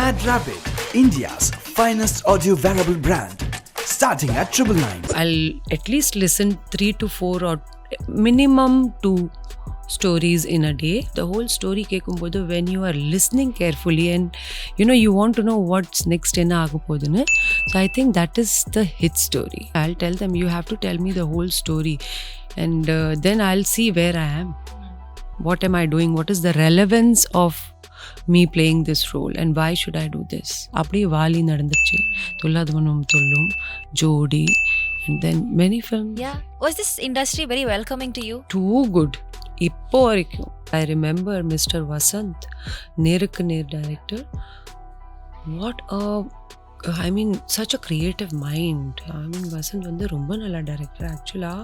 Mad Rabbit, India's finest audio wearable brand, starting at 999. I'll at least listen 3 to 4 or minimum 2 stories in a day. The whole story kekumbodhu, when you are listening carefully and you want to know what's next enna agapodunu. So I think that is the hit story. I'll tell them, you have to tell me the whole story, and then I'll see where I am. What am I doing? What is the relevance of me playing this role, and why should I do this? அப்படியே வாலி நடந்துச்சு, துல்லாதவனும் துள்ளும், ஜோடி, and then many films. Yeah. Was this industry very welcoming to you? Too good. இப்போ வரைக்கும் I remember Mr. Vasanth, நேருக்கு நேர் director. What a, I mean, such a creative mind. I mean, Vasanth வந்து ரொம்ப நல்ல director actually.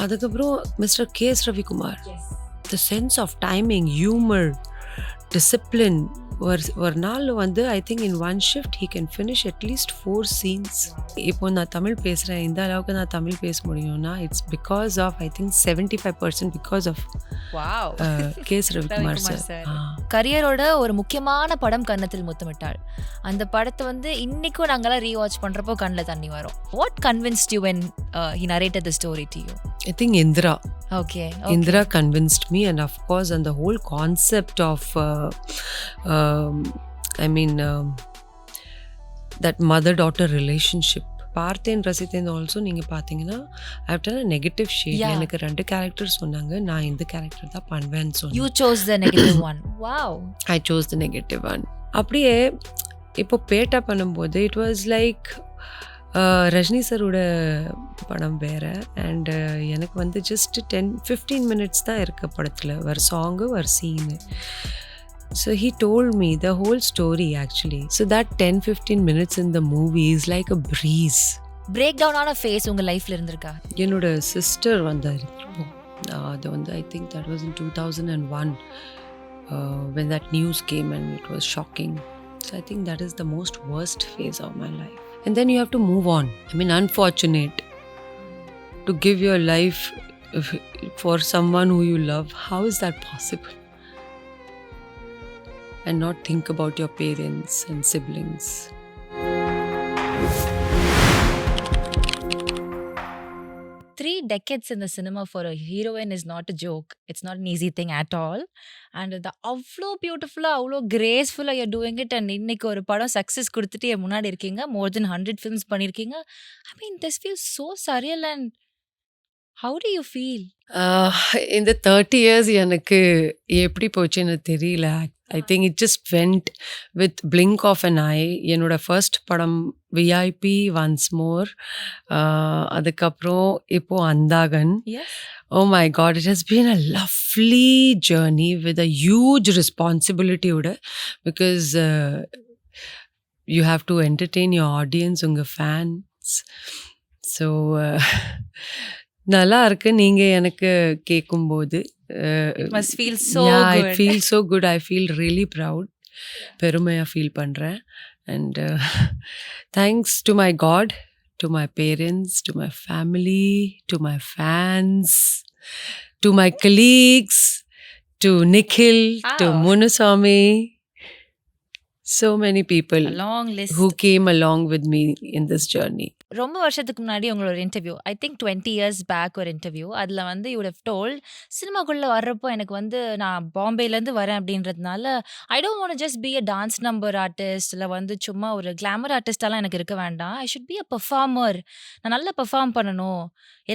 அதுக்கப்புறம் Mr. KS Ravikumar. Yes. The sense of timing, humor, discipline. ஒரு நாள் வந்து I think in one shift he can finish at least 4 scenes. இப்போ நான் தமிழ் பேசுகிறேன், இந்த அளவுக்கு நான் தமிழ் பேச முடியும்னா it's because of I think 75% because of KS Ravikumar sir. கரியரோட ஒரு முக்கியமான படம் கன்னத்தில் முத்தமிட்டாள். அந்த படத்தை வந்து இன்னைக்கும் நாங்கெல்லாம் ரீவாட்ச் பண்றப்போ கண்ணில் தண்ணி வரும். What convinced you when he narrated the story to you? I think Indra. Okay. Indra convinced me, and of course, and the whole concept of that mother-daughter relationship. பார்த்தேன் ரசித்தேன் ஆல்சோ நீங்கள் பார்த்தீங்கன்னா ஆஃப்டர் அ நெகட்டிவ் ஷேட் எனக்கு 2 character சொன்னாங்க, நான் இந்த character தான் பண்ணுவேன்னு சொன்னேன். You chose the negative one. Wow. I chose the negative one. அப்படியே இப்போ பேட்டா பண்ணும்போது இட் வாஸ் லைக் ரஜினி சரோட படம் வேறு, அண்ட் எனக்கு வந்து ஜஸ்ட் 10-15 மினிட்ஸ் தான் இருக்க படத்தில், ஒரு சாங்கு ஒரு Seenu. So he told me the whole story actually. So that 10-15 minutes in the movie is like a breeze. Breakdown ஆன ஃபேஸ் உங்கள் லைஃப்பில் இருந்திருக்கா? என்னோட சிஸ்டர் வந்தார், அது வந்து I think that was in 2001 when that news came and it was shocking. So I think that is the most worst phase of my life. And then you have to move on. I mean, unfortunate to give your life for someone who you love. How is that possible? And not think about your parents and siblings. Three decades in the cinema for a heroine is not a joke. It's not an easy thing at all. And the அவ்வளோ பியூட்டிஃபுல்லாக அவ்வளோ கிரேஸ்ஃபுல்லாக you're doing it, and இன்னைக்கு ஒரு படம் success கொடுத்துட்டு என் முன்னாடி இருக்கீங்க. more than 100 films பண்ணியிருக்கீங்க. I mean, this feels so surreal. And how do you feel? இந்த 30 years எனக்கு எப்படி போச்சுன்னு தெரியல. I think it just went with blink of an eye. என்னோட ஃபர்ஸ்ட் படம் VIP once more, அதுக்கப்புறம் இப்போ Andhagan. Oh my God, it has been a lovely journey with a huge responsibility because you have to entertain your audience, உங்க fans. So நல்லா இருக்கு நீங்க எனக்கு கேட்கும்போது. It must feel so good. It feels so good. I feel really proud. பெருமையா feel பண்றேன். And thanks to my God, to my parents, to my family, to my fans, to my colleagues, to Nikhil, to Munuswamy. So many people, a long list, who came along with me in this journey. ரொம்ப வருஷத்துக்கு முன்னாடி உங்களோட interview, I think 20 years back ஒரு interview, அதில் வந்து you have told, சினிமாக்குள்ளே வர்றப்போ எனக்கு வந்து நான் பாம்பேலேருந்து வரேன் அப்படின்றதுனால I don't want just be a dance number artist, இல்லை வந்து சும்மா ஒரு கிளாமர் ஆர்டிஸ்டாலாம் எனக்கு இருக்க வேண்டாம். I should be a performer. நான் நல்லா பெர்ஃபார்ம் பண்ணணும்,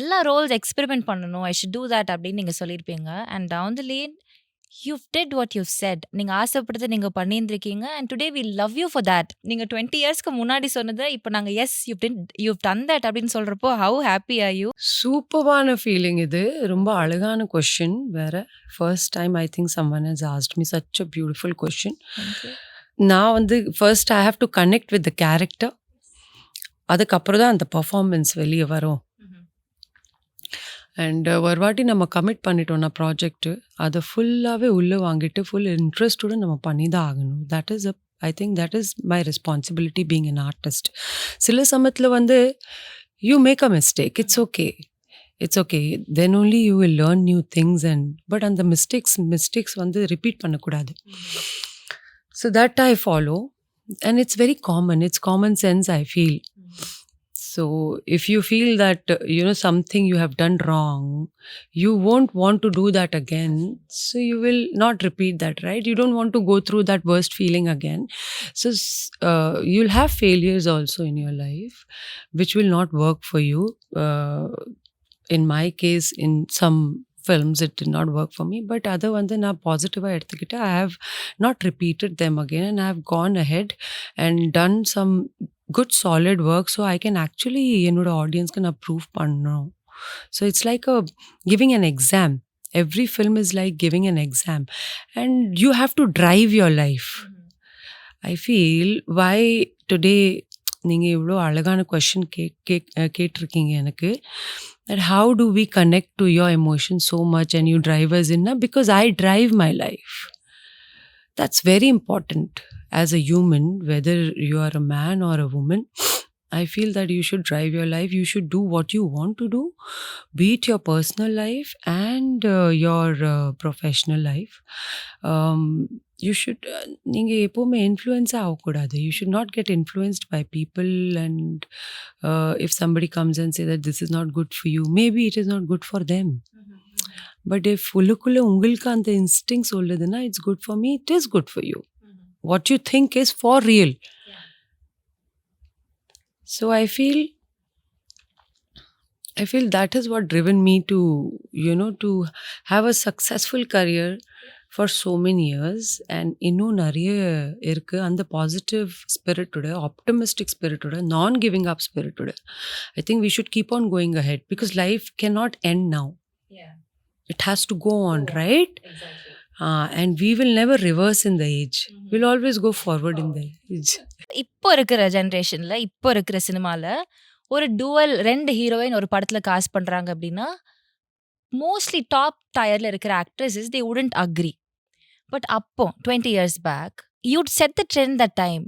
எல்லா ரோல்ஸ் எக்ஸ்பெரிமெண்ட் பண்ணணும். ஐ ஷுட் டூ தட் அப்படின்னு நீங்கள் சொல்லியிருப்பீங்க. And down the lane you've did what you've said. நீங்க ஆசைப்படுறதை நீங்க பண்ணியிருந்திருக்கீங்க, and today we love you for that. நீங்க 20 yearsக்கு முன்னாடி சொன்னதை இப்போ நாங்க yes you've done that அப்படின்னு சொல்றப்போ how happy are you? சூப்பரான ஃபீலிங் இது. ரொம்ப அழகான கொஸ்டின் வேற. First time I think someone has asked me such a beautiful question. நான் வந்து first I have to connect with the character, அதுக்கப்புறம் தான் அந்த பர்ஃபார்மன்ஸ் வெளியே வரும். அண்ட் ஒரு வாட்டி நம்ம கமிட் பண்ணிட்டோம்னா ப்ராஜெக்ட்டு, அதை ஃபுல்லாகவே உள்ளே வாங்கிட்டு ஃபுல் இன்ட்ரெஸ்டோடு நம்ம பண்ணி தான் ஆகணும். That is I think that is my responsibility being an artist. சில சமயத்தில் வந்து you make a mistake, it's okay, then only you will learn new things. But அந்த மிஸ்டேக்ஸ் வந்து ரிப்பீட் பண்ணக்கூடாது. So that I follow. And it's very common. It's common sense, I feel. So if you feel that something you have done wrong, you won't want to do that again. So you will not repeat that, right? You don't want to go through that worst feeling again. So you'll have failures also in your life which will not work for you. In my case, in some films it did not work for me, but other one then positive எடுத்துக்கிட்டு I have not repeated them again, and I have gone ahead and done some good solid work, so I can actually என்னோட ஆடியன்ஸ்க்கு நான் prove பண்ணணும். So it's like giving an exam. Every film is like giving an exam, and you have to drive your life. I feel why today நீங்கள் இவ்வளோ அழகான question கேட்டிருக்கீங்க எனக்கு, that how do we connect to your emotions so much and you drive us in? Because I drive my life. That's very important as a human, whether you are a man or a woman. I feel that you should drive your life. You should do what you want to do, be it your personal life and your professional life. You should நீங்கள் எப்போவுமே இன்ஃப்ளூயன்ஸாக ஆகக்கூடாது. You should not get influenced by people, and if somebody comes and say that this is not good for you, maybe it is not good for them. But if உள்ளுக்குள்ளே உங்களுக்கு அந்த instinct சொல்லுதுன்னா it's good for me, it is good for you. What you think is for real. So I feel that is what driven me to to have a successful career for so many years. And இன்னும் நிறைய இருக்கு. அந்த positive ஸ்பிரிட்டோட, optimistic ஸ்பிரிட்டோட, நான் giving up ஸ்பிரிட்டோட I think we should keep on going ahead, because life cannot end now. It has to go on, right? Exactly. And we will never reverse in the age. We'll always go forward in the age. இப்போ இருக்கிற ஜென்ரேஷன்ல, இப்போ இருக்கிற சினிமால ஒரு twelve 2 heroine ஒரு படத்துல cost பண்றாங்க அப்படின்னா, மோஸ்ட்லி டாப் டயர்ல இருக்கிற actresses they wouldn't agree. But அப்போ 20 years back you'd set the trend that time.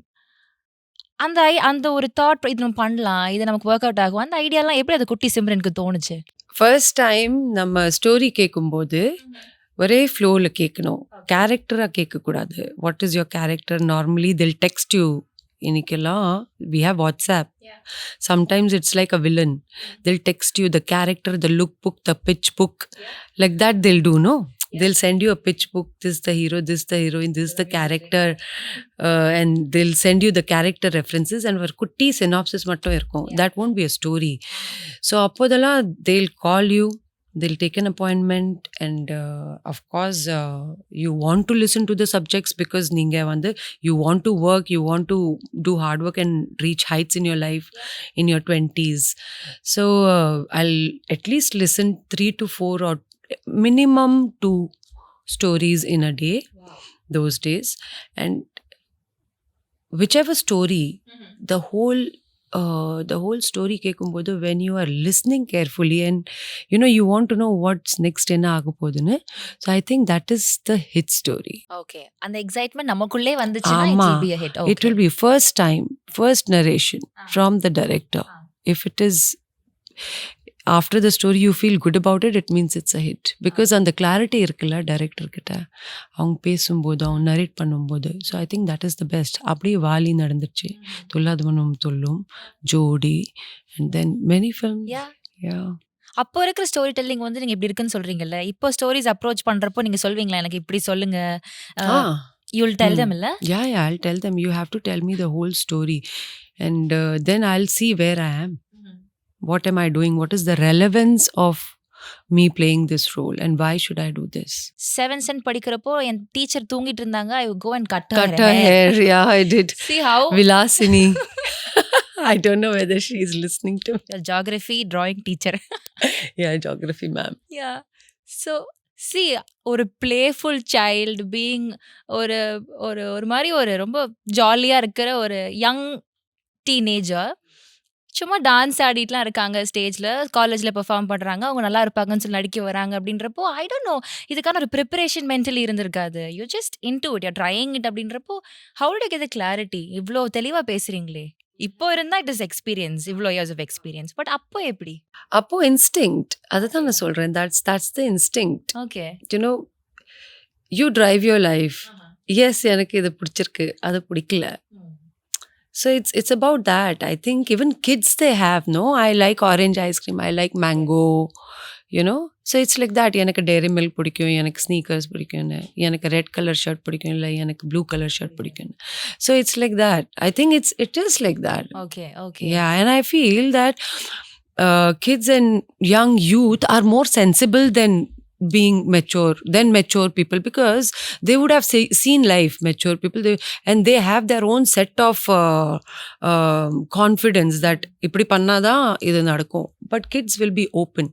அந்த ஒரு தாட், இது நம்ம பண்ணலாம், இது நமக்கு ஒர்க் அவுட் ஆகும், அந்த ஐடியாலாம் எப்படி அது குட்டி சிம்ரனுக்கு தோணுச்சு? ஃபர்ஸ்ட் டைம் நம்ம ஸ்டோரி கேட்கும்போது ஒரே ஃப்ளோவில் கேட்கணும், கேரக்டராக கேட்கக்கூடாது. What is your character? Normally they'll text you. இன்னைக்கெல்லாம் we have WhatsApp. Sometimes it's like a villain. They'll text you the character, the look book, the pitch book. Like that they'll do, no? They'll send you a pitch book. This is the hero, this is the heroine, this is the character. And they'll send you the character references and ஒரு குட்டி synopsis மட்டும் இருக்கும். That won't be a story. So அப்போதெல்லாம் they'll call you, they'll take an appointment, and of course you want to listen to the subjects, because நீங்க வந்து you want to work, you want to do hard work and reach heights in your life in your 20s. So I'll at least listen 3 to 4 or minimum 2 stories in a day. Those days. And whichever story, the whole story கேட்கும்போது, when you are listening carefully and you want to know what's next என்ன ஆக போகுதுன்னு, so I think that is the hit story. Okay, அந்த excitement நமக்குள்ளே வந்துச்சுன்னா it will be a hit. Okay. It will be first time, first narration from the director. If it is after the story you feel good about it, it means it's a hit, because அந்த clarity இருக்குல்ல director கிட்ட, அவங்க பேசும்போது, அவங்க narrate பண்ணும்போது. So I think that is the best. அப்படியே வாலி நடந்துச்சு, துல்லாத மனம் துள்ளும், ஜோடி, and then many films. Yeah. அப்போ இருக்கிற ஸ்டோரி டெல்லிங் வந்து நீங்க இப்படி இருக்குன்னு சொல்றீங்கல்ல, இப்போ ஸ்டோரிஸ் அப்ரோச் பண்றப்போ நீங்க சொல்வீங்களா, எனக்கு இப்படி சொல்லுங்க? You'll tell them, illa? Yeah, I'll tell them. You have to tell me the whole story, and then I'll see where I am. What am I doing? What is the relevance of me playing this role, and why should I do this? 7th standard படிக்கிறப்போ என் teacher தூங்கிட்டு இருந்தாங்க, I would go and cut her hair. Yeah, I did. See how? Vilasini. I don't know whether she is listening to me. Your geography drawing teacher. Yeah, geography ma'am. Yeah. So see, ஒரு playful child being ஒரு மாதிரி ஒரு ரொம்ப ஜாலியா இருக்கிற ஒரு young teenager, சும்மா dance ஆடிட்டுலாம் இருக்காங்க, ஸ்டேஜில் காலேஜில் பெர்ஃபார்ம் பண்ணுறாங்க, அவங்க நல்லா இருப்பாங்கன்னு சொல்லி நடிக்க வராங்க அப்படின்றப்போ, ஐ டோன்ட் நோ, இதுக்கான ஒரு ப்ரிப்பரேஷன் மென்டலி இருந்திருக்காது. You just into it, you trying it அப்படின்றப்போ, how to get the clarity? இவ்வளோ தெளிவாக பேசுகிறீங்களே, இப்போ இருந்தால் இட் இஸ் எக்ஸ்பீரியன்ஸ், இவ்வளோ இயர்ஸ் ஆஃப் எக்ஸ்பீரியன்ஸ். பட் அப்போ எப்படி? அப்போ இன்ஸ்டிங்க்ட், அதுதான் நான் சொல்கிறேன். That's the instinct. Okay, you drive your life. Yes, எனக்கு இது பிடிச்சிருக்கு, அது பிடிக்கல, So it's about that. I think even kids, they have, no, I like orange ice cream, I like mango, you know. So it's like that. எனக்கு dairy milk பிடிக்கும், எனக்கு sneakers பிடிக்கும், எனக்கு red color shirt பிடிக்கும், இல்லை எனக்கு blue color shirt பிடிக்கும். So it's like that. I think it is like that. Okay, okay. Yeah, and I feel that kids and young youth are more sensible than mature people, because they would have seen life. Mature people, and they have their own set of confidence that ipdi pannada idu nadakum. But kids will be open,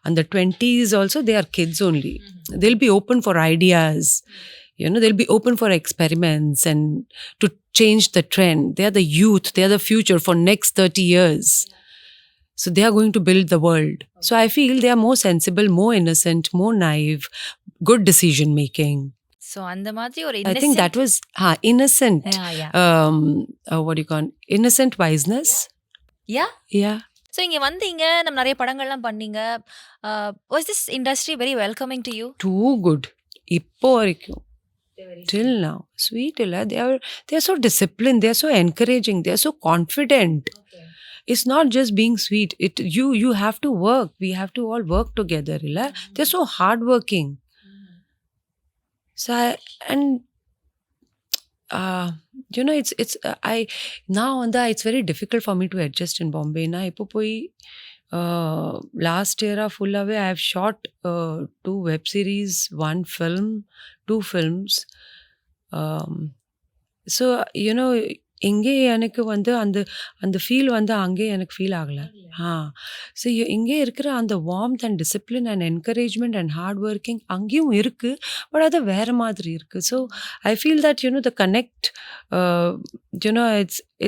and the 20s also, they are kids only. They'll be open for ideas, you know. They'll be open for experiments and to change the trend. They are the youth, they are the future for next 30 years. So they are going to build the world. So I feel they are more sensible, more innocent, more naive, good decision making. So அந்த மாதிரி ஒரு I innocent. think that was innocent. Yeah. What do you call innocent wiseness? Yeah. Yeah. So இங்க வந்தீங்க, நம்ம நிறைய படங்கள்லாம் பண்ணீங்க. Was this industry very welcoming to you? Too good. இப்போ வரைக்கும். Till now. Sweet illa. They are so disciplined. They are so encouraging. They are so confident. Okay. It's not just being sweet. You have to work. We have to all work together. Illa. They're so hardworking. So you know, it's I now and that it's very difficult for me to adjust in Bombay. Na ipo poi last year full away I have shot 2 web series, 1 film, 2 films. So you know, இங்கே எனக்கு வந்து அந்த feel வந்து அங்கே எனக்கு feel ஆகலை. So இங்கே இருக்கிற அந்த warmth and discipline and encouragement and hard working அங்கேயும் இருக்குது. பட் அது வேறு மாதிரி இருக்குது. So I feel that you know the connect you know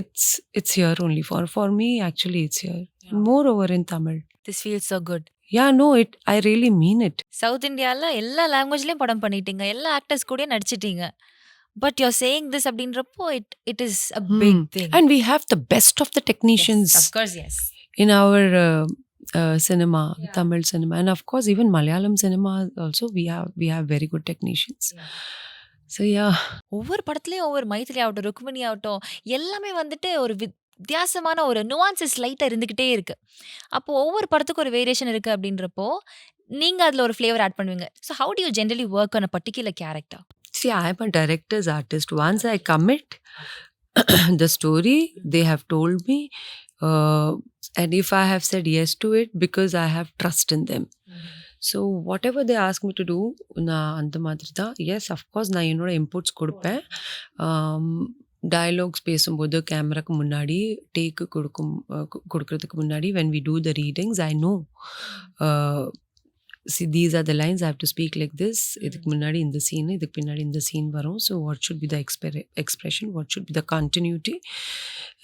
it's here only for me. Actually it's here more over in Tamil. This feels so good. Yeah, no, I really mean it. South இந்தியாவில் எல்லா லாங்குவேஜ்லேயும் படம் பண்ணிட்டீங்க, எல்லா actors கூட நடிச்சிட்டீங்க. But you're saying this அப்படின்றப்போ it is a big thing. And we have the best of the technicians. Yes, of course, yes. In our cinema, yeah. Tamil cinema, and of course even Malayalam cinema also we have very good technicians. Yeah. So yeah. ஒவ்வொரு படத்துலேயும் ஒவ்வொரு மைத்திலி ஆகட்டும், ருக்மிணி ஆகட்டும், எல்லாமே வந்துட்டு ஒரு வித்தியாசமான ஒரு nuances லைட்டாக இருந்துக்கிட்டே இருக்கு. அப்போ ஒவ்வொரு படத்துக்கும் ஒரு வேரியேஷன் இருக்குது அப்படின்றப்போ நீங்கள் அதில் ஒரு ஃப்ளேவர் ஆட் பண்ணுவீங்க. So how to you generally work on a particular character? See, I'm a director's artist. Once I commit the story, they have told me, and if I have said yes to it, because I have trust in them. So whatever they ask me to do, na andha madri da, yes, of course, na enoda inputs kodupen. Dialogues பேசும்போது கேமராக்கு முன்னாடி டேக்கு கொடுக்கறதுக்கு முன்னாடி when we do the readings, I know see, these are the lines, I have to speak like this. இதுக்கு முன்னாடி இந்த scene, இதுக்கு பின்னாடி இந்த சீன் வரும். So what should be the expression, what should be the continuity,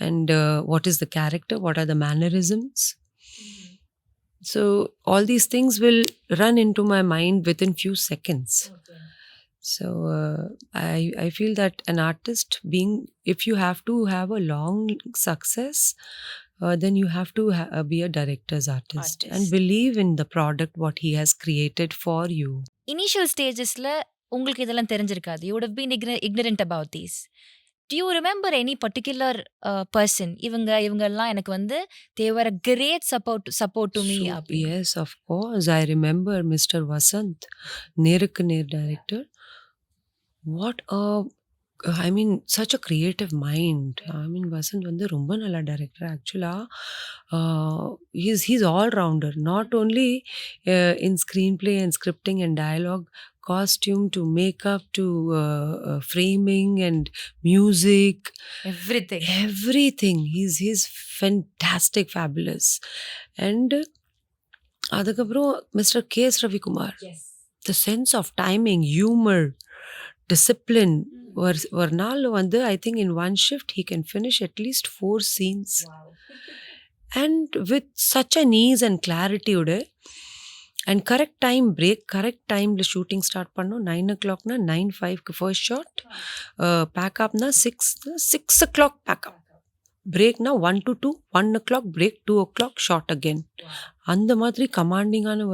and what is the character, what are the mannerisms. So all these things will run into my mind within few seconds. Okay. So I feel that an artist being, if you have to have a long success, then you have to be a director's artist and believe in the product what he has created for you. Initial stagesல உங்களுக்கு இதெல்லாம் தெரிஞ்சிருக்காது. You would have been ignorant about these. Do you remember any particular person? இவங்கெல்லாம் எனக்கு வந்து they were a great support to me. Yes, of course. I remember Mr. Vasanth, நேருக்கு நேர் director. What a I mean, such a creative mind. I mean, Vasanth வந்து ரொம்ப நல்ல director actually. He's all rounder, not only in screenplay and scripting and dialogue, costume to makeup to framing and music, everything. He's fantastic, fabulous. And adukaprom Mr. KS Ravikumar. Yes. The sense of timing, humor, discipline. ஒரு நாள் வந்து I think in one shift he can finish at least 4 scenes. Wow. And with such an ease and clarity oda, and correct time break, correct time la shooting start பண்ணோம். 9 o'clock na 9:05 க்கு first shot, pack up na 6 o'clock pack up, break na 1 to 2, 1 o'clock break, 2 o'clock shot again. அந்த மாதிரி கமாண்டிங்கான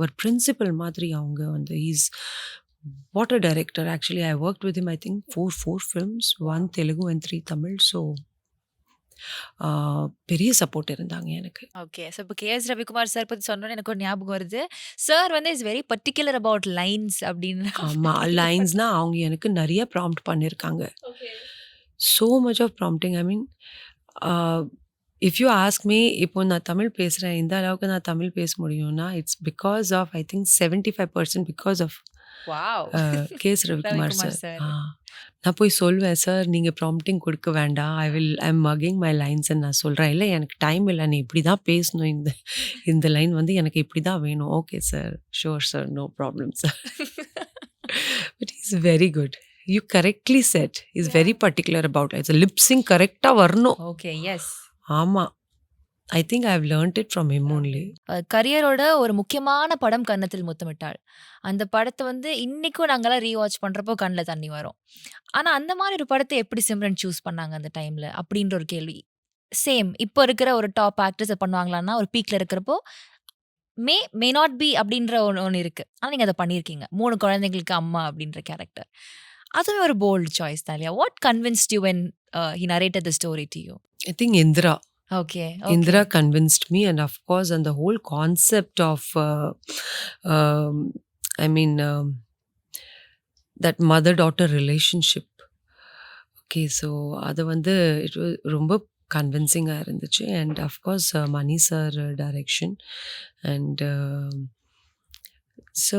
ஒரு principal மாதிரி அவங்க வந்து he's what a director. Actually I worked with him, I think 4 films, 1 Telugu and 3 Tamil. So பெரிய support இருந்தாங்க எனக்கு. Okay. So இப்போ கேஎஸ் ரவிக்குமார் சார் பத்தி சொன்னோனே எனக்கு ஒரு ஞாபகம் வருது. சார் வந்து is very particular about lines அப்படின்னு. ஆமா. லைன்ஸ்னா அவங்க எனக்கு நெறைய ப்ராம்ப்ட் பண்ணியிருக்காங்க. So much of prompting. I mean, if you ask me, இப்போ நான் தமிழ் பேசுறேன், இந்த அளவுக்கு நான் தமிழ் பேச முடியும்னா, it's because of, I think 75% because of wow! KS Ravikumar Ravikumar sir. Sir. நான் போய் சொல்வேன், சார் நீங்க ப்ராம்ப்டிங் கொடுக்க வேண்டாம். ஐ எம் மக்கிங் மை லைன்ஸ்ன்னு நான் சொல்றேன். இல்ல எனக்கு டைம் இல்ல. நீ இப்படி தான் பேசணும். இந்த லைன் வந்து எனக்கு இப்படி தான் வேணும். Okay sir. Sure sir. No problem sir. But is very good. You correctly said. He's very particular about it. It's a lip sync கரெக்டா வரணும். ஓகே. எஸ். ஆமா. I think I've learnt it from him only. கரியரோட ஒரு முக்கியமான படம் கன்னத்தில் முத்தமிட்டாள். அந்த படத்தை வந்து இன்னைக்கும் நாங்கெல்லாம் ரீவாட்ச் பண்றப்போ கண்ணில் தண்ணி வரும். ஆனா அந்த மாதிரி ஒரு படத்தை எப்படி சிம்ரன் சூஸ் பண்ணாங்க அந்த டைம்ல அப்படின்ற ஒரு கேள்வி. சேம் இப்போ இருக்கிற ஒரு டாப் ஆக்டர்ஸ் பண்ணுவாங்களான்னா ஒரு பீக்ல இருக்கிறப்போ மே நாட் பி அப்படின்ற ஒன்று இருக்கு. ஆனால் நீங்கள் அதை பண்ணியிருக்கீங்க. 3 குழந்தைங்களுக்கு அம்மா அப்படின்ற கேரக்டர். அதுவே ஒரு போல்டு சாய்ஸ் தான் இல்லையா? What convinced you when he narrated the story to you? I think Indra. Okay. Indra convinced me, and of course, and the whole concept of, I mean, that mother-daughter relationship. Okay, so அது வந்து it was ரொம்ப கன்வின்சிங்காக இருந்துச்சு. And of course Mani sir direction. And so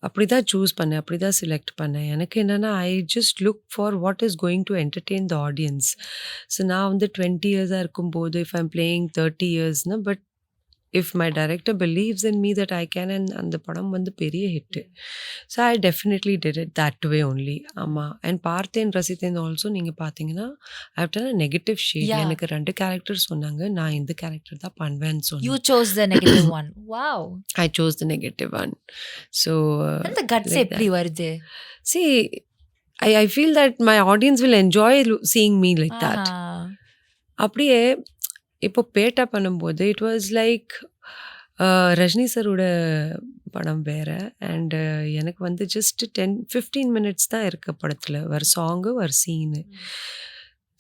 அப்படி தான் choose பண்ணேன், அப்படி தான் செலக்ட் பண்ணேன். எனக்கு என்னென்னா I just look for what is going to entertain the audience. So நான் வந்து 20 இயர்ஸாக இருக்கும்போது இஃப் ஐம் பிளேயிங் 30 இயர்ஸ்னால், but if my director believes in me that I can, and அந்த படம் வந்து பெரிய hit. So I definitely did it that way only. ஆமாம். அண்ட் பார்த்தேன் ரசித்தேன் ஆல்சோ. நீங்கள் பார்த்தீங்கன்னா I have done a negative shade. எனக்கு 2 கேரக்டர் சொன்னாங்க, நான் இந்த கேரக்டர் தான் பண்ணுவேன்னு சொன்னேன். You chose the negative one. Wow. I chose the negative one. So அந்த கட்ஸ் எப்படி வருது? See, I feel that my audience will enjoy seeing me like that. அப்படியே இப்போ பேட்டா பண்ணும்போது இட் வாஸ் லைக் ரஜினி சரோட படம் வேறு. அண்டு எனக்கு வந்து ஜஸ்ட் 10-15 மினிட்ஸ் தான் இருக்க படத்தில். ஒரு சாங்கு ஒரு scene.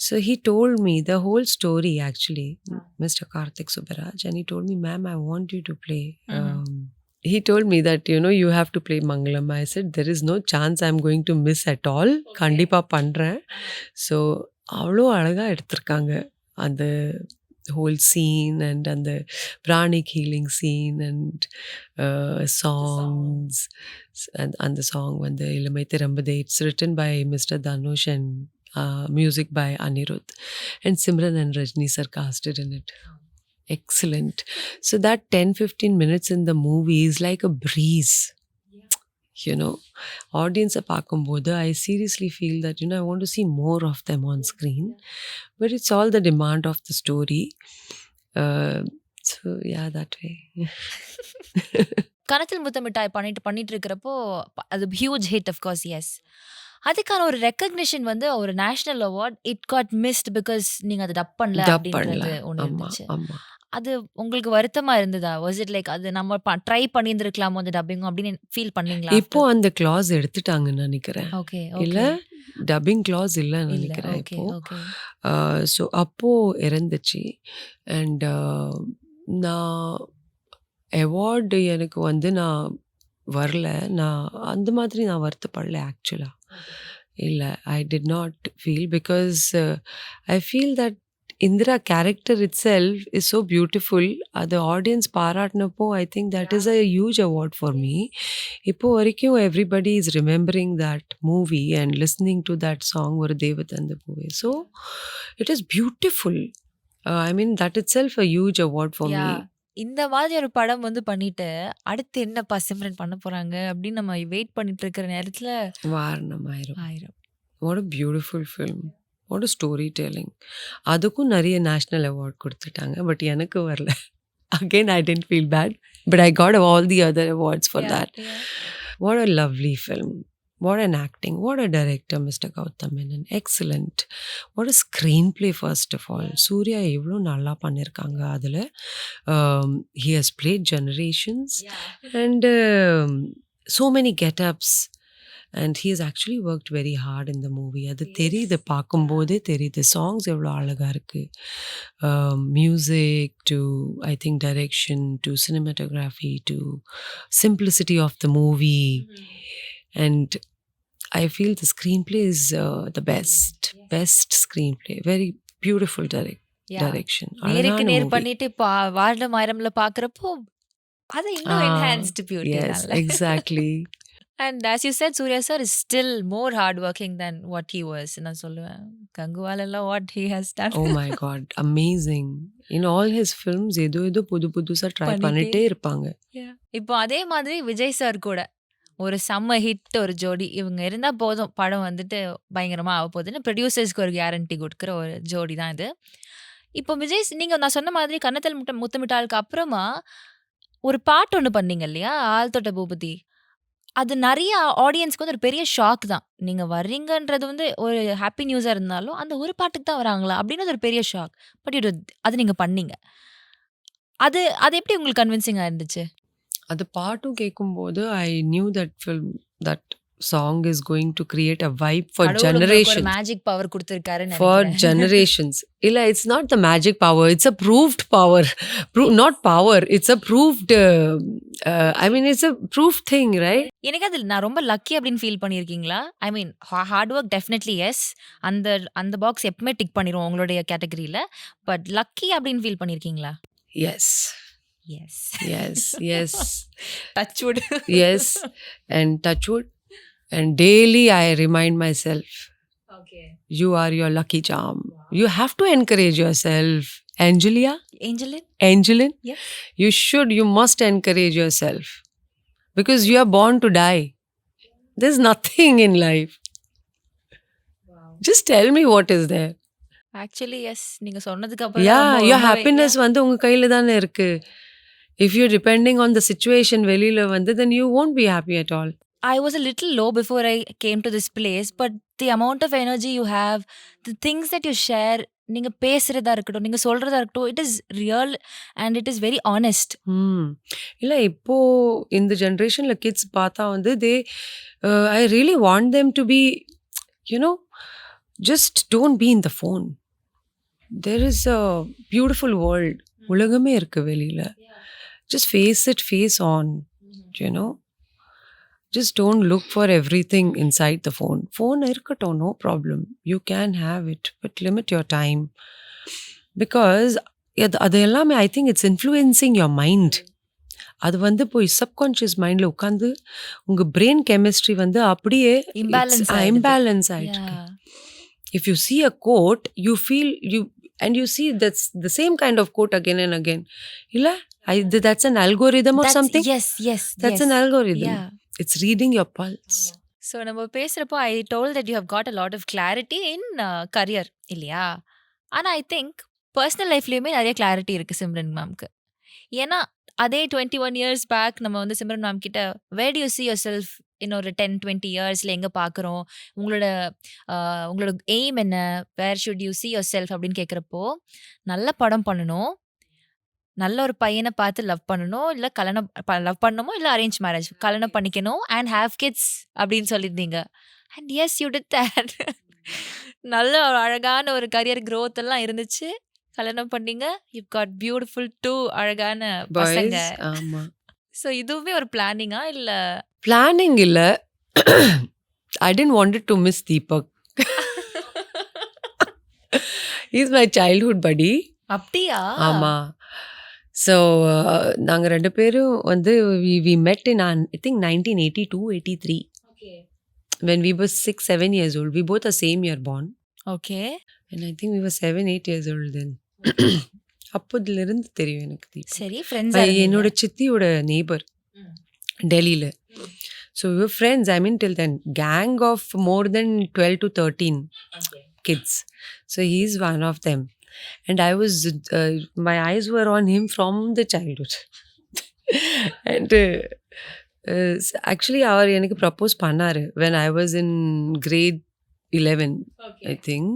So he told me the whole story actually, mister Karthik Subbaraj. And he told me, ma'am I want you to play. He told me that, you have to play Mangalam. I said, there is no chance I'm going to miss at all. கண்டிப்பாக பண்ணுறேன். So அவ்வளோ அழகாக எடுத்திருக்காங்க அந்த whole scene, and the pranic healing scene, and songs, and the song when the Ilamai Tirambade, it's written by Mr. Dhanush and music by Anirudh, and Simran and Rajni sir casted in it. Excellent. So that 10-15 minutes in the movie is like a breeze. Audience பார்க்கும்போது I seriously feel that I want to see more of them on screen, but it's all the demand of the story. So yeah, that way. கனத்தில் முத்தமிட்டாய் பண்ணிட்டு இருக்கிறப்போ அது huge hit of course. Yes, அதுக்கான ஒரு recognition வந்து ஒரு national award it got missed because நீங்க அதை dub பண்ணல அப்படின்றது ஒன்று இருந்துச்சு. அது உங்களுக்கு வருத்தமா இருந்ததா? வாஸ் இட் லைக் அது நம்ம ட்ரை பண்ணியிருந்திருக்கலாமோ அந்த டப்பிங்கும் அப்படின்னு ஃபீல் பண்ணீங்களா? இப்போ அந்த கிளாஸ் எடுத்துட்டாங்கன்னு நினைக்கிறேன். ஓகே. இல்ல டப்பிங் கிளாஸ் இல்லைன்னு நினைக்கிறேன் இப்போ. ஸோ அப்போ இருந்துச்சு. அண்ட் நான் அவார்டு எனக்கு வந்து நான் வரல, நான் அந்த மாதிரி நான் வருத்தப்படல ஆக்சுவலாக. இல்லை, I did not feel because I feel that Indra character itself is so beautiful. The audience பாராட்டினப்போ I think that is a huge award for me. இப்போ வரைக்கும் everybody is remembering that movie and listening to that song ஒரு தேவதந்த பூவே. So it is beautiful. I mean that itself a huge award for me. இந்த மாதிரி ஒரு படம் வந்து பண்ணிட்டு அடுத்து என்னப்பா சிம்ரன் பண்ண போறாங்க அப்படின்னு நம்ம வெயிட் பண்ணிட்டு இருக்கிற நேரத்துல வாரணம் ஆயிரம். What a beautiful film. What a storytelling. அதுக்கும் நிறைய நேஷ்னல் அவார்ட் கொடுத்துட்டாங்க, பட் எனக்கு வரல. Again, I didn't feel bad, but I got all the other awards for that. What a lovely film. What an acting. What a director, Mr. Gautam Menon. Excellent. What a screenplay, first of all. Surya எவ்வளோ நல்லா பண்ணியிருக்காங்க அதில். He has played generations, and so many get-ups. and he has actually worked very hard in the movie. அது தெரியுது, பார்க்கும்போதே தெரியுது. Songs எவ்வளோ அழகாக இருக்குது. Music to, I think, direction to cinematography to simplicity of the movie. And I feel the screenplay is the best screenplay. Very beautiful direction. நேருக்கு அழகான நேர் movie. பண்ணிட்டு வாரணம் ஆயிரம்ல பாக்குறப்போ அது இன்னும் enhanced beauty. Yes, exactly. And as you said, Surya sir is still more hardworking than what he was. நான் சொல்லுவேன் கங்குவாலெல்லாம் what he has done. Oh my God, amazing. In all his films ஏதோ புதுசா try பண்ணிட்டே இருப்பாங்க. இப்போ அதே மாதிரி Vijay sir கூட ஒரு செம்ம ஹிட் ஒரு ஜோடி இவங்க இருந்தா போதும் படம் வந்துட்டு பயங்கரமா ஆக போகுதுன்னு ப்ரொடியூசர்ஸ்க்கு ஒரு கேரண்டி கொடுக்குற ஒரு ஜோடி தான் இது. இப்போ விஜய் நீங்க நான் சொன்ன மாதிரி கன்னத்தில் முத்தமிட்டாளுக்கு அப்புறமா ஒரு பாட்டு ஒன்று பண்ணீங்க இல்லையா, ஆள் தொட்ட பூபதி. அது நிறைய ஆடியன்ஸ்க்கு வந்து ஒரு பெரிய ஷாக் தான். நீங்க வர்றீங்கன்றது வந்து ஒரு ஹாப்பி நியூஸா இருந்தாலும் அந்த ஒரு பாட்டுக்கு தான் வராங்களா அப்படின்றது ஒரு பெரிய ஷாக். பட் அது நீங்க பண்ணீங்க. அது அது எப்படி உங்களுக்கு கன்வின்சிங்கா இருந்துச்சு? அது பாட்டும் கேட்கும்போது I knew that song is going to create a vibe for generations. Magic power கொடுத்திருக்காருன்னு For நினைக்கிறேன். generations. Illa, it's not the magic power, it's a proved power. Not power, it's a proved I mean, it's a proved thing, right? எனக்கு அது நான் ரொம்ப lucky அப்படின்னு feel பண்ணியிருக்கீங்களா? ஐ மீன் hard work definitely yes. அந்த அந்த பாக்ஸ் எப்பவுமே டிக் பண்ணிரும் உங்களுடைய கேட்டகரியில. பட் லக்கி அப்படின்னு ஃபீல் பண்ணியிருக்கீங்களா? Yes. Yes. Touch wood. Yes, and touch wood. And daily I remind myself, okay. you are your lucky charm. You have to encourage yourself. Angeline? Yes. You must encourage yourself. Because you are born to die. There's nothing in life. Wow. Just tell me what is there. Actually S. நீங்க சொன்னதுக்கு அப்புறம் Yeah, your happiness வந்து உங்க கையில தானே இருக்கு. If you're depending on the situation வெளியில வந்து, then you won't be happy at all. I was a little low before I came to this place, but the amount of energy you have, the things that you share, நீங்க பேசுறதா இருக்கட்டும், நீங்க சொல்றதா இருக்கட்டும், it is real and it is very honest. இல்ல இப்போ இந்த ஜெனரேஷன்ல kids பார்த்தா வந்து I really want them to be, just don't be in the phone. There is a beautiful world. உலகமே இருக்கு வெளியில. Just face on, Just don't look for everything inside the phone. Phone irkato, no problem. You can have it, but limit your time. Because adellame, I think it's influencing your mind. அது வந்து போய் subconscious மைண்ட்ல உட்காந்து உங்க brain chemistry வந்து அப்படியே imbalance ஆயிட்டு. If you see a quote, you feel and you see that's the same kind of quote again and again. Illa, that's an algorithm or something? Yes. That's an algorithm. Yeah. It's reading your pulse. So நம்ம பேசுறப்போ I told that you have got a lot of clarity in career இல்லையா? ஆனா I think personal லைஃப்லயுமே நிறைய clarity இருக்கு சிம்ரன் மேம்க்கு. ஏன்னா அதே 21 years back நம்ம வந்து Simran ma'am கிட்ட where do you see yourself இன்னொரு 10-20 yearsல எங்க பார்க்குறோம், உங்களோட எய்ம் என்ன, where should you see yourself அப்படின்னு கேட்குறப்போ, நல்ல படம் பண்ணணும், நல்ல ஒரு பையனை பார்த்து லவ் பண்ணணும், இல்லை லவ் பண்ணணுமோ இல்லை அரேஞ்ச் மேரேஜ் கல்யாணம் பண்ணிக்கணும் அண்ட் ஹேவ் கிட்ஸ் அப்படின்னு சொல்லியிருந்தீங்க. And yes you did that. நல்ல ஒரு அழகான ஒரு கரியர் growth எல்லாம் இருந்துச்சு. கல்யாணம் பண்ணீங்க. யூ காட் பியூட்டிஃபுல் 2 அழகான பசங்க. ஆமா. ஸோ இதுவுமே ஒரு பிளானிங்கா இல்ல? பிளானிங் இல்ல. I didn't want it to miss Deepak. He's my childhood buddy. அப்படியா? ஆமா. ஸோ நாங்கள் 2 பேரும் வந்து we met in I think 1982-83. Okay. When we were 6-7 years old. We both are same year born. Okay. And I think we were 7-8 years old then. அப்போதிலிருந்து தெரியும் எனக்கு தீபக். சரி, ஃப்ரெண்ட்ஸா? என்னோட சித்தியோட நெய்பர் டெல்லியில். So we were friends. I mean, till then, gang of more than 12 to 13 kids. So he's one of them. And I was, my eyes were on him from the childhood. And actually, அவர் எனக்கு propose பண்ணாரு when I was in grade 11, I think.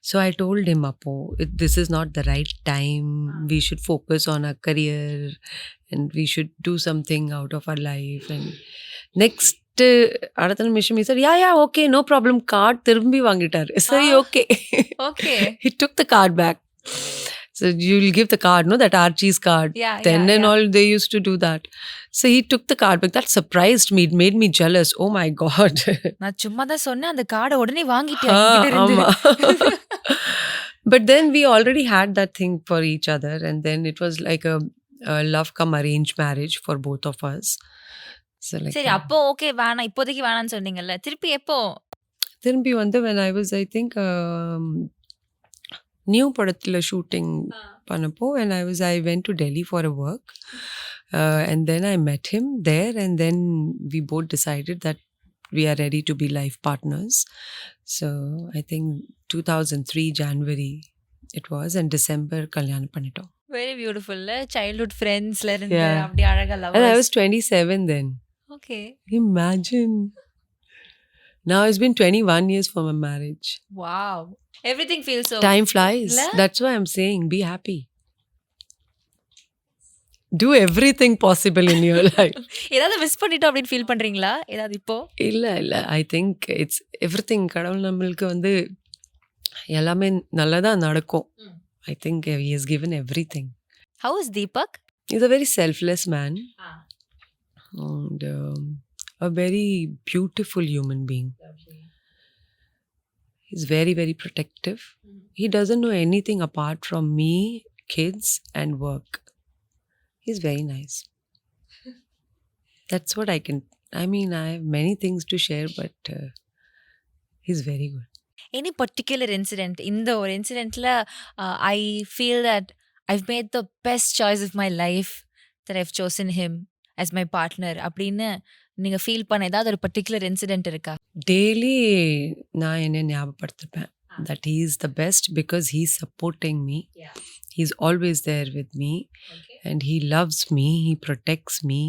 So I told him, Appo, this is not the right time. We should focus on our career and we should do something out of our life. And next அடுத்த நிமிஷம் he said, yeah, okay, no problem. Card திரும்பி வாங்கிட்டாரு. சரி, okay. Okay. He took the card back. So you'll give the card, no? That Archie's card. Yeah, Then yeah, and yeah. all, they used to do that. So he took the card back. That surprised me. It made me jealous. Oh my God. நான் சும்மா தான் சொன்னேன் அந்த கார்டை உடனே வாங்கிட்டேன் Ah, என்கிட்ட இருந்து. ஆமா. But then we already had that thing for each other, and then it was like a love come arranged marriage for both of us. So like சரி அப்போ ஓகே வேணாம் இப்போதைக்கு வேணாம்னு சொன்னீங்கல்ல திருப்பி எப்போ திரும்பி வந்து when I was I think new படத்துல ஷூட்டிங் பண்ணப்போ when I went to Delhi for a work and then I met him there and then we both decided that we are ready to be life partners. So I think 2003 January it was and December kalyanam பண்ணிட்டோம். Very beautiful childhood ஃப்ரெண்ட்ஸ்ல இருந்து Yeah. அப்படி அழகா And I love was 27 then. Okay Imagine. Now it's been 21 years for my marriage. Wow everything feels so Time flies. இல்ல? That's why I'm saying be happy. Do everything possible in your life. ஏதாவது miss பண்ணிட்டோம் அப்படின்னு feel பண்றீங்களா ஏதாவது இப்போ இல்ல I think it's everything கடவுள் நம்மளுக்கு வந்து எல்லாமே நல்லதா நடக்கும். I think he has given everything. How is Deepak? He's a very selfless man and a very beautiful human being. He's very, very protective. He doesn't know anything apart from me, kids, and work. He's very nice. That's what I can. I mean, I have many things to share, but he's very good. Any particular incident? இந்த ஒரு இன்சிடென்ட்ல I feel that I've made the best choice of my life that I've chosen him as my partner அப்படின்னு நீங்க feel பண்ண ஏதாவது ஒரு particular incident இருக்கா? Daily நான் என்ன ஞாபகப்படுத்திப்பேன் that he is the best because he's supporting me. He's always there with me and he loves me, he protects me.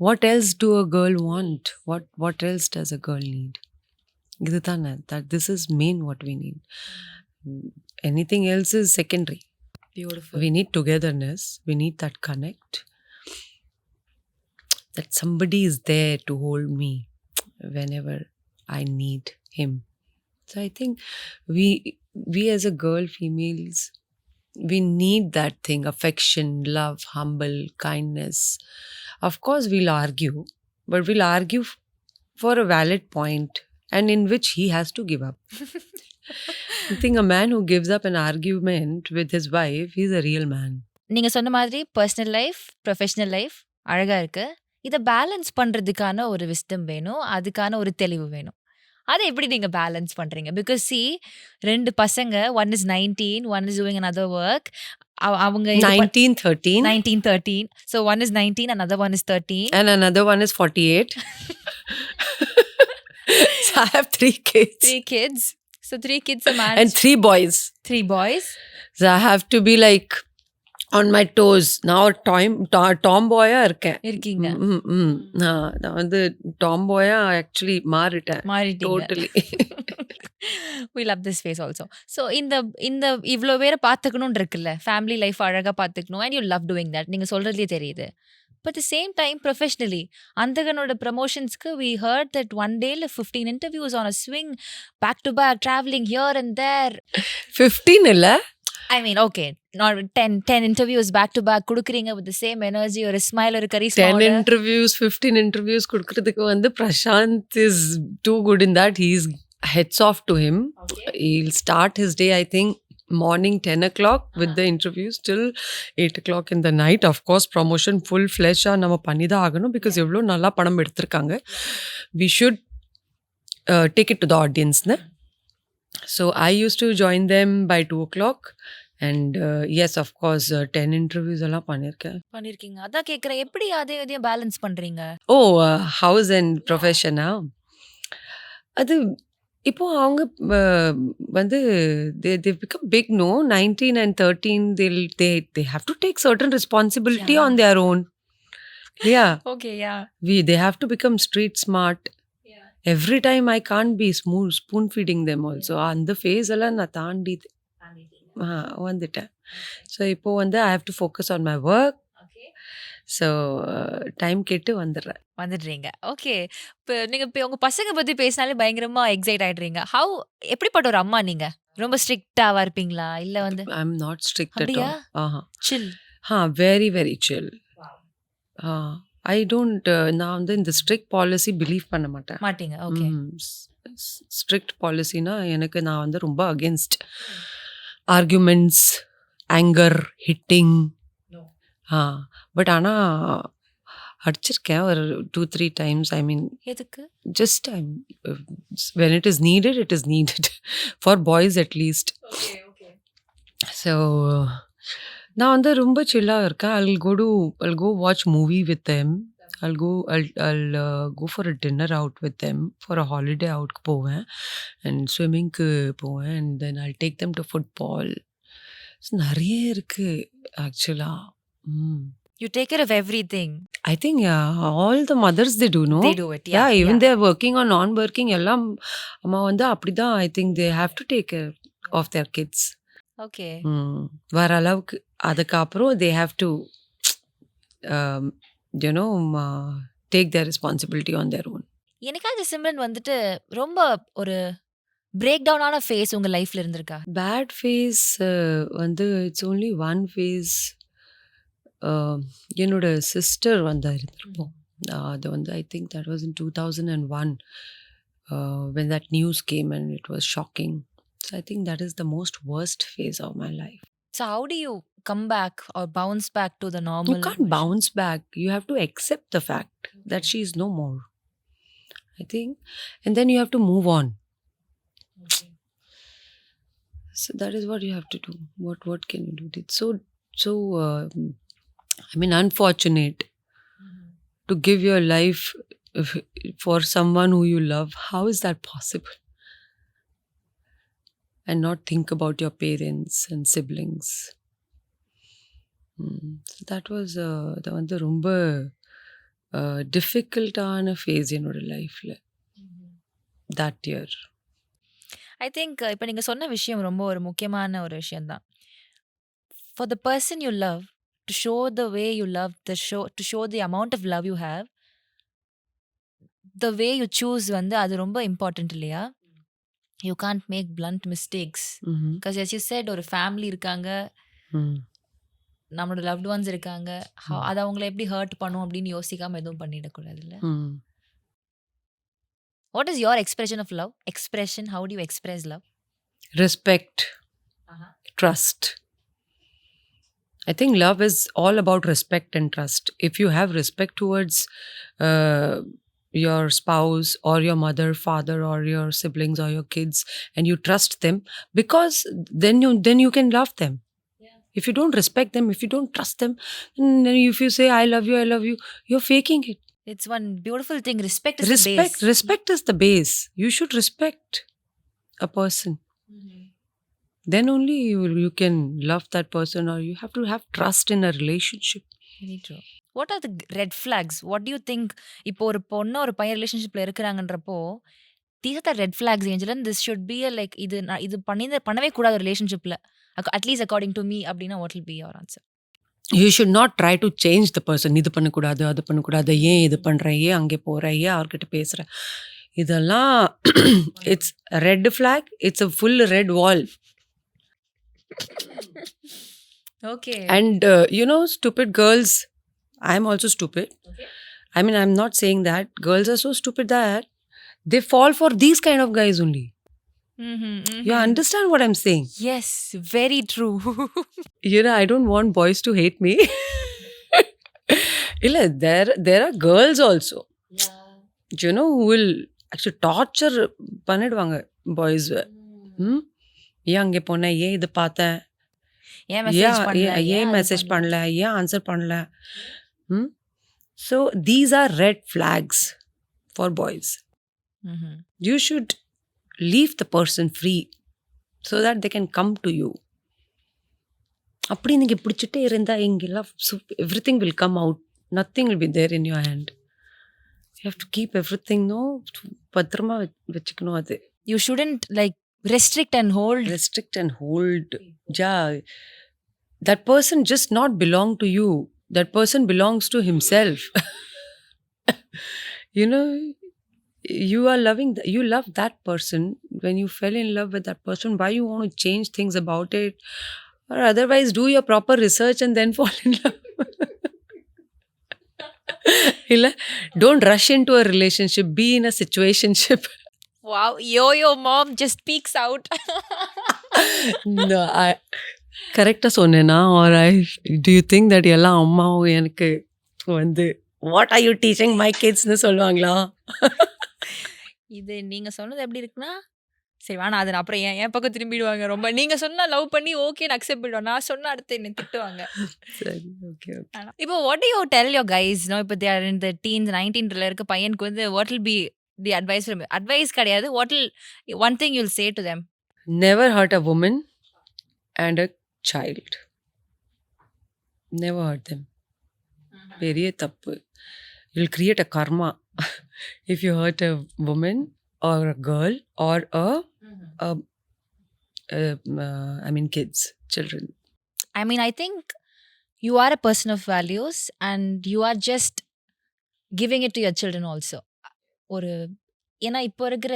What else do a girl want? What else does a girl need? இதுதானே that this is main what we need. Anything else is secondary. Beautiful. We need togetherness, we need that connect, that somebody is there to hold me whenever I need him. So I think we as a girl, females, we need that thing, affection, love, humble, kindness. Of course we'll argue, but we'll argue for a valid point and in which he has to give up. I think a man who gives up an argument with his wife, he's a real man. நீங்க சொன்ன மாதிரி personal life professional life அழகா இருக்கு. இதை balance பண்றதுக்கான ஒரு wisdom வேணும், அதுக்கான ஒரு தெளிவு வேணும். அதை எப்படி நீங்க பேலன்ஸ் பண்றீங்க? பிகாஸ் சி 2 பசங்க, one is 19, one is doing another work. அவங்க 1913 1913. So one is 19, another one is 13. and another one is 48. So I have 3 kids 3 kids. So 3 kids are married. and 3 boys. 3 boys. So I have to be like on my toes. Now tomboy-ஆ இருக்கேன். இருக்கீங்க. நான் வந்து tomboy-ஆ actually மாறிட்டேன். மாறிட்டீங்க. Totally. We love this phase also. So இந்த இவ்ளோ பேரை பார்த்துக்கணும்னு இருக்குல்ல, family life அழகா பார்த்துக்கணும் and you love doing that. நீங்க சொல்றதுலயே தெரியுது. But at the same time professionally, அந்தகனோட ப்ரமோஷன்ஸ்க்கு we heard that one day 15 interviews on a swing, back to back, traveling here and there. 15 இல்ல, I mean, okay, not 10 interviews back to back குடுக்குறீங்க with the same energy, ஒரு smile, ஒரு 10 charisma. interviews, 15 interviews கொடுக்கிறதுக்கு வந்து Prashant is too good in that. He's heads off to him. He'll start his day, I think, morning 10 o'clock with the interviews till 8 o'clock in the night. Of course, promotion full flesh நம்ம பண்ணிதான் ஆகணும் because எவ்வளோ நல்லா படம் எடுத்திருக்காங்க. We should take it to the audience. So I used to join them by 2 o'clock and yes, of course, 10 interviews எல்லாம் பண்ணியிருக்கேன். பண்ணிருக்கீங்க. அதான் கேக்குறேன், எப்படி அதையும் பேலன்ஸ் பண்றீங்க? House and profession. அது இப்போ அவங்க வந்து they become big, no? 19 and 13, they have to take certain responsibility on their own. Yeah. Okay, yeah. They have to become street smart. Every time I can't be spoon feeding them also. அந்த phase எல்லாம் நான் தாண்டி வந்துட்டேன். So இப்போ வந்து I have to focus on my work. So time கேட்டு வந்துடுறேன். வந்துடுறீங்க. Okay. நீங்க உங்க பசங்க பத்தி பேசினாலே பயங்கரமா எக்ஸைட் ஆயிடுறீங்க. எப்படிப்பட்ட ஒரு அம்மா நீங்க? ரொம்ப ஸ்ட்ரிக்ட்டாவா இருப்பீங்களா? இல்ல வந்து I am not strict at அப்படியா? ஆல். ஆஹா. Chill. Very very chill. I don't நான் வந்து இந்த ஸ்ட்ரிக்ட் பாலிசி பிலீவ் பண்ண மாட்டேன். மாட்டீங்க. ஓகே. ஸ்ட்ரிக்ட் பாலிசினா எனக்கு நான் வந்து ரொம்ப against arguments, anger, hitting. But ஆனால் அடிச்சிருக்கேன் ஒரு 2-3 டைம்ஸ். ஐ மீன் எதுக்கு? just when it is needed for boys at least. Okay. So நான் வந்து ரொம்ப சில்லா இருக்கேன். I'll go watch movie with them. I'll go for a dinner out with them. For a holiday out போவேன் and swimmingக்கு போவேன் and then I'll take them to football. நிறைய இருக்கு ஆக்சுவலா. You take care of everything. I think all the mothers they do, no? They do it. Yeah, even they're working or non-working, எல்லாம் அம்மா வந்து அப்படிதான். I think they have to take care of their kids. Okay. வர அளவுக்கு. அதுக்கப்புறம் they have to you know take their responsibility on their own. எனக்காவது Simran வந்துட்டு ரொம்ப ஒரு பிரேக் டவுன் ஆன ஃபேஸ் உங்க லைஃப்ல இருந்திருக்கா? Bad phase வந்து it's only one phase. என்னோட சிஸ்டர் வந்து இருந்திருப்போம். அது வந்து I think that was in 2001 when that news came and it was shocking. So I think that is the most worst phase of my life. So how do you come back or bounce back to the normal? You can't bounce back. You have to accept the fact that she is no more. I think. And then you have to move on. Okay. So that is what you have to do. What can you do? It's so I mean unfortunate to give your life for someone who you love. How is that possible? And not think about your parents and siblings. So that was the வந்து ரொம்ப டிஃபிகல்ட்டான face என்னோட லைஃப்ல that year. I think இப்போ நீங்க சொன்ன விஷயம் ரொம்ப ஒரு முக்கியமான ஒரு விஷயம் தான். For the person you love, to show the way you love, to show the amount of love you have, the way you choose வந்து அது ரொம்ப இம்பார்ட்டன்ட் இல்லையா? You can't make blunt mistakes. Because as you said, ஒரு family இருக்காங்க, நம்மளோட loved once இருக்காங்க. அது அவங்கள எப்படி ஹர்ட் பண்ணும் அப்படின்னு யோசிக்காம எதுவும் பண்ணிடக்கூடாதுல்ல. What is your expression of love? How do you express love? Respect. Trust. I think love is all about respect and trust. If you have respect towards your spouse or your mother, father or your siblings or your kids, and you trust them, because then you can love them. Yeah. If you don't respect them, if you don't trust them, then if you say I love you, you're faking it. It's one beautiful thing. Respect is the base. Respect is the base. You should respect a person. Then only you can love that person, or you have to have trust in a relationship. Very true. What are the red flags? What do you think? இப்போ ஒரு பொண்ணு ஒரு பையன் ரிலேஷன்ஷிப்ல இருக்கிறாங்கன்றப்போ these are the red flags, Angel, and this should be a like இது பண்ணவே கூடாது ரிலேஷன்ஷிப்ல, at least according to me அப்படின்னா what will be your answer? You should not try to change the person. இது பண்ணக்கூடாது, அது பண்ணக்கூடாது, ஏன் இது பண்ற, ஏன் அங்கே போற, ஏன் அவர்கிட்ட பேசுற, இதெல்லாம் it's a red flag. It's a full red wall. Okay. And stupid girls, I'm also stupid. Okay. I mean, I'm not saying that girls are so stupid that they fall for these kind of guys only. You understand what I'm saying? Yes, very true. I don't want boys to hate me. There are girls also. Yeah. Who will actually torture பண்ணிடுவாங்க boys. ஏன் அங்கே போன, ஏன் இது பார்த்தேன், ஏன் message பண்ணல, ஏன் ஆன்சர் பண்ணல. So these are red flags for boys. You should leave the person free so that they can come to you. அப்படி நீங்கள் பிடிச்சிட்டே இருந்தால் இங்கெல்லாம் everything will come out. Nothing will be there in your hand. You have to keep everything, பத்திரமா வச்சுக்கணும். அது you shouldn't like restrict and hold. Yeah, that person just not belong to you. that person belongs to himself. You know, you are loving, you love that person. When you fell in love with that person, why you want to change things about it? Or otherwise, do your proper research and then fall in love. Don't rush into a relationship. Be in a situationship. Wow, your mom just speaks out. No, கரெக்டாக சொன்னேன்னா, or do you think that எல்லா அம்மாவும் எனக்கு வந்து what are you teaching my கிட்ஸ்னு சொல்லுவாங்களா? இது நீங்க சொன்னது எப்படி இருக்குன்னா, சரி வேணாம் அது அப்புறம் என் பக்கம் திரும்பிடுவாங்க. ரொம்ப நீங்க சொன்னா லவ் பண்ணி ஓகேன்னு அக்செப்ட் பண்ணிடுவாங்க. நான் சொன்னா அடுத்து என்ன திட்டுவாங்க. சரி, ஓகே. இப்போ what do you tell your guys no இப்போ they R in the teens 19ல இருக்க பையனுக்கு வந்து what will be the advice advice கிடையாது. What will one thing you will say to them? Never hurt a woman and a child. Never hurt them. பெரிய தப்பு. You'll create a karma if you hurt a woman or a girl or I mean kids, children. I mean, I think you are a person of values and you are just giving it to your children also. ஒரு ஏன்னா இப்போ இருக்கிற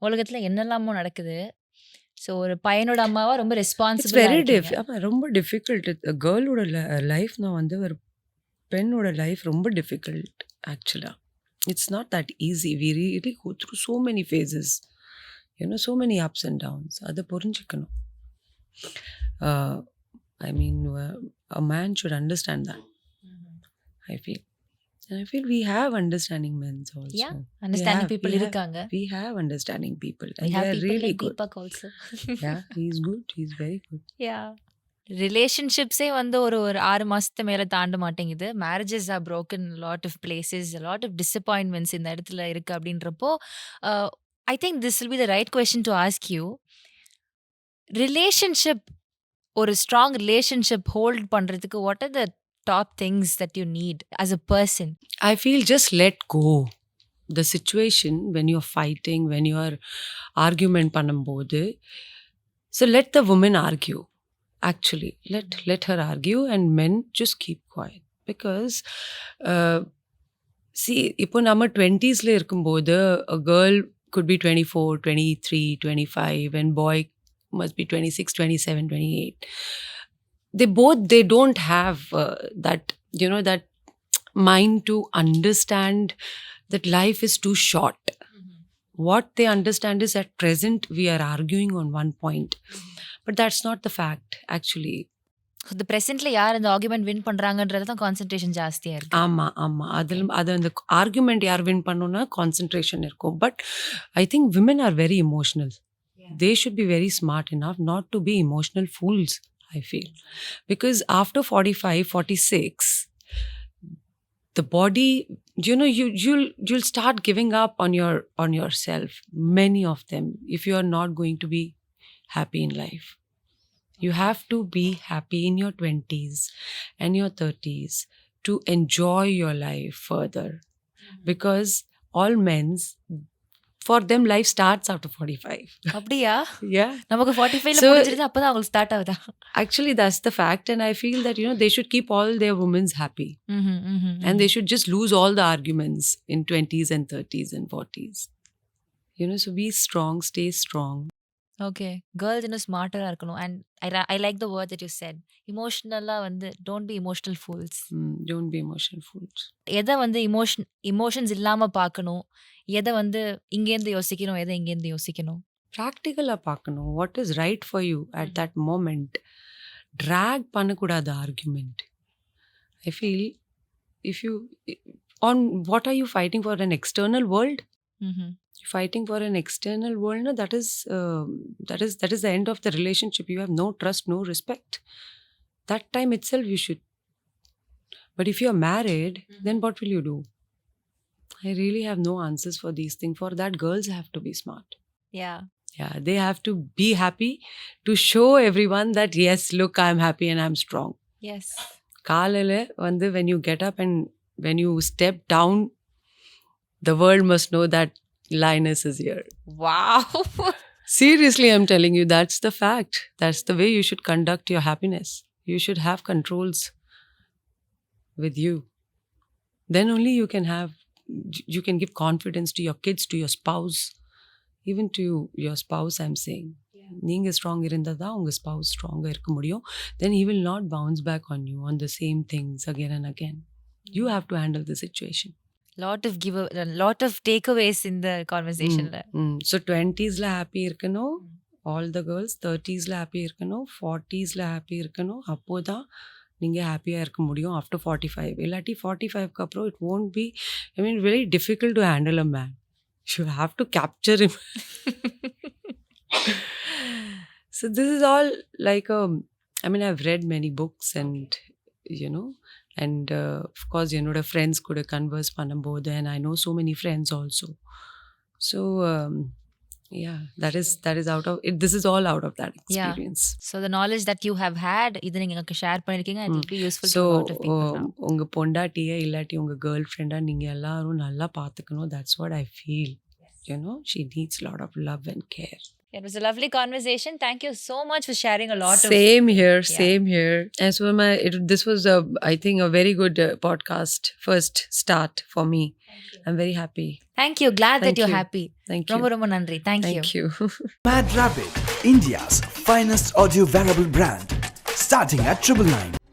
உலகத்துல என்னெல்லாமோ நடக்குது. So ஒரு பையனோட அம்மாவா ரொம்ப It's ரெஸ்பான்சிபிள் very ரொம்ப டிஃபிகல்ட். கேர்ளோட லைஃப் நான் வந்து ஒரு பெண்ணோட லைஃப் ரொம்ப டிஃபிகல்ட் ஆக்சுவலாக. It's not that easy. We really go through so many phases, so many ups and downs. அதை புரிஞ்சுக்கணும். I mean, a man should understand that, I feel. And I feel we have understanding men also. Yeah, understanding people இருக்காங்க. We have understanding people. We And have they are people really like good. Deepak also. Yeah, he's good. He's very good. Yeah. ரிலேஷன்ஷிப்ஸே வந்து ஒரு 6 மாசத்து மேல தாண்ட மாட்டேங்குது. Marriages are broken lot of places, lot of disappointments இந்த இடத்துல இருக்கு அப்படின்றப்போ I think this will be the right question to ask you. Relationship ஒரு ஸ்ட்ராங் ரிலேஷன்ஷிப் ஹோல்ட் பண்றதுக்கு what are the top things that you need as a person? I feel just let go. The situation when you're fighting, when you're argument பண்ணும்போது, so let the woman argue. Actually, let her argue and men just keep quiet. Because see, இப்போ நம்ம 20sல இருக்கும்போது a girl could be 24, 23, 25 and boy must be 26, 27, 28. They don't have that that mind to understand that life is too short. What they understand is at present we are arguing on one point, but that's not the fact actually. இந்த பிரசன்ட்ல யார் அந்த argument win பண்றாங்கன்றது தான் concentration ஜாஸ்தியா இருக்கு. ஆமா அது அந்த argument யார் வின் பண்ணணும்னா கான்சென்ட்ரேஷன் இருக்கும். But I think women are very emotional. They should be very smart enough not to be emotional fools, I feel. Because after 45, 46, the body, you'll start giving up on yourself. Many of them, if you are not going to be happy in life. You have to be happy in your 20s and your 30s to enjoy your life further. Because all men's, for them life starts after 45. அப்படியா? Yeah. நமக்கு 45ல முடிஞ்சிருது, அப்பதான் அவங்களுக்கு start ஆகுதா? Actually, that's the fact. And I feel that, they should keep all their women happy. And they should just lose all the arguments in 20s and 30s and 40s. So be strong, stay strong. Okay, girls இன்னும் ஸ்மார்ட்டரா இருக்கணும். And I like the word that you said. இமோஷனலா வந்து don't be emotional fools. Don't be emotional fools. எதை வந்து emotions இல்லாம பார்க்கணும், எதை வந்து இங்கேருந்து யோசிக்கணும், எதை இங்கேருந்து யோசிக்கணும்? ப்ராக்டிக்கலாக பார்க்கணும். What is right for you at that moment. Drag பண்ணக்கூடாது argument. I feel if you on what are you fighting for, an external world? You're fighting for an external world, no? That is the end of the relationship. You have no trust, no respect. That time itself you should. But if you're married, then what will you do? I really have no answers for these things. For that, girls have to be smart. Yeah, they have to be happy to show everyone that yes, look, I'm happy and I'm strong. yes. காலையில் வந்து when you get up and when you step down, the world must know that Linus is here. Wow. Seriously, I'm telling you, that's the fact. That's the way you should conduct your happiness. You should have controls. with you. Then only you can give confidence to your kids, to your spouse, even to your spouse, I'm saying. நீங்க strong இருந்தால் தான் உங்கள் spouse ஸ்ட்ராங்காக இருக்க முடியும். Then he will not bounce back on you on the same things again and again. You have to handle the situation. lot of takeaways in the conversation. So 20s happy இருக்கணும், all the girls. 30s happy இருக்கணும், 40s happy இருக்கணும். அப்போ தான் நீங்கள் ஹாப்பியாக இருக்க முடியும். After 45 இல்லாட்டி 45க்கு அப்புறம் it won't be, I mean, very difficult to handle a man. You have to capture him. So this is all like I mean, I've read many books and you know, and of course என்னோட friends கூட converse பண்ணும்போது, and I know so many friends also. So yeah, that is out of it. This is all out of that experience. So the knowledge that you have had, இது நீங்க எனக்கு share பண்ணிருக்கீங்க, it will be useful to a lot of people now. உங்க பொண்டாட்டியே இல்லாட்டி உங்க girl ஃப்ரெண்டா நீங்க எல்லாரும் நல்லா பார்த்துக்கணும். That's what I feel. You know, she needs a lot of love and care. It was a lovely conversation. Thank you so much for sharing a lot Same here. As for this was I think a very good podcast first start for me. I'm very happy. Thank you. Glad that you're you. happy. Thank you. ரொம்ப நன்றி. Thank you. Mad Rabbit, India's finest audio wearable brand, starting at 999.